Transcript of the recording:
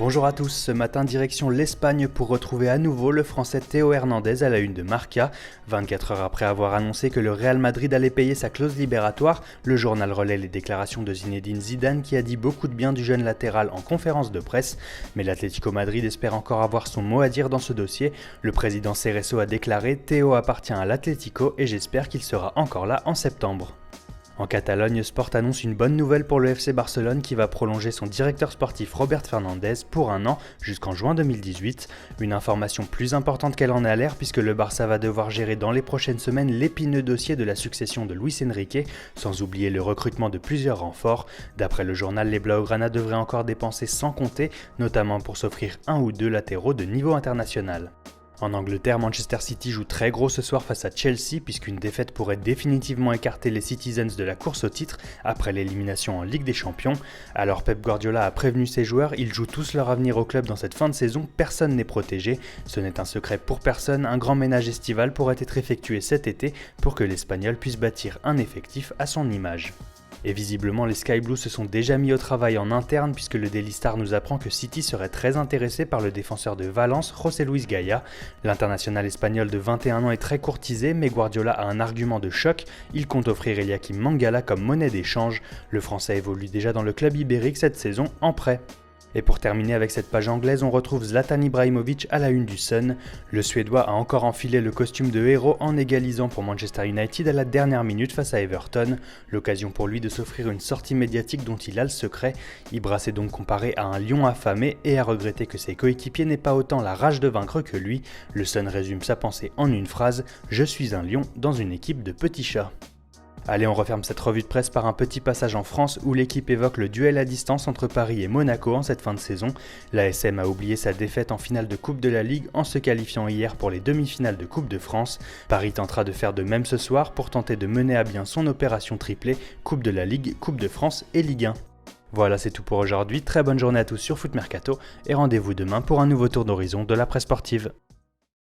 Bonjour à tous, ce matin direction l'Espagne pour retrouver à nouveau le français Théo Hernandez à la une de Marca. 24 heures après avoir annoncé que le Real Madrid allait payer sa clause libératoire, le journal relaie les déclarations de Zinedine Zidane qui a dit beaucoup de bien du jeune latéral en conférence de presse. Mais l'Atlético Madrid espère encore avoir son mot à dire dans ce dossier. Le président Cerezo a déclaré « Théo appartient à l'Atlético et j'espère qu'il sera encore là en septembre ». En Catalogne, Sport annonce une bonne nouvelle pour le FC Barcelone qui va prolonger son directeur sportif Robert Fernandez pour un an jusqu'en juin 2018. Une information plus importante qu'elle en a l'air puisque le Barça va devoir gérer dans les prochaines semaines l'épineux dossier de la succession de Luis Enrique, sans oublier le recrutement de plusieurs renforts. D'après le journal, les Blaugrana devraient encore dépenser sans compter, notamment pour s'offrir un ou deux latéraux de niveau international. En Angleterre, Manchester City joue très gros ce soir face à Chelsea puisqu'une défaite pourrait définitivement écarter les Citizens de la course au titre après l'élimination en Ligue des Champions. Alors Pep Guardiola a prévenu ses joueurs, ils jouent tous leur avenir au club dans cette fin de saison, personne n'est protégé. Ce n'est un secret pour personne, un grand ménage estival pourrait être effectué cet été pour que l'Espagnol puisse bâtir un effectif à son image. Et visiblement, les Sky Blues se sont déjà mis au travail en interne puisque le Daily Star nous apprend que City serait très intéressé par le défenseur de Valence, José Luis Gaya. L'international espagnol de 21 ans est très courtisé, mais Guardiola a un argument de choc. Il compte offrir Eliakim Mangala comme monnaie d'échange. Le Français évolue déjà dans le club ibérique cette saison en prêt. Et pour terminer avec cette page anglaise, on retrouve Zlatan Ibrahimovic à la une du Sun. Le Suédois a encore enfilé le costume de héros en égalisant pour Manchester United à la dernière minute face à Everton. L'occasion pour lui de s'offrir une sortie médiatique dont il a le secret. Ibra s'est donc comparé à un lion affamé et a regretté que ses coéquipiers n'aient pas autant la rage de vaincre que lui. Le Sun résume sa pensée en une phrase « Je suis un lion dans une équipe de petits chats ». Allez, on referme cette revue de presse par un petit passage en France où l'équipe évoque le duel à distance entre Paris et Monaco en cette fin de saison. L'ASM a oublié sa défaite en finale de Coupe de la Ligue en se qualifiant hier pour les demi-finales de Coupe de France. Paris tentera de faire de même ce soir pour tenter de mener à bien son opération triplée Coupe de la Ligue, Coupe de France et Ligue 1. Voilà, c'est tout pour aujourd'hui. Très bonne journée à tous sur Foot Mercato et rendez-vous demain pour un nouveau tour d'horizon de la presse sportive.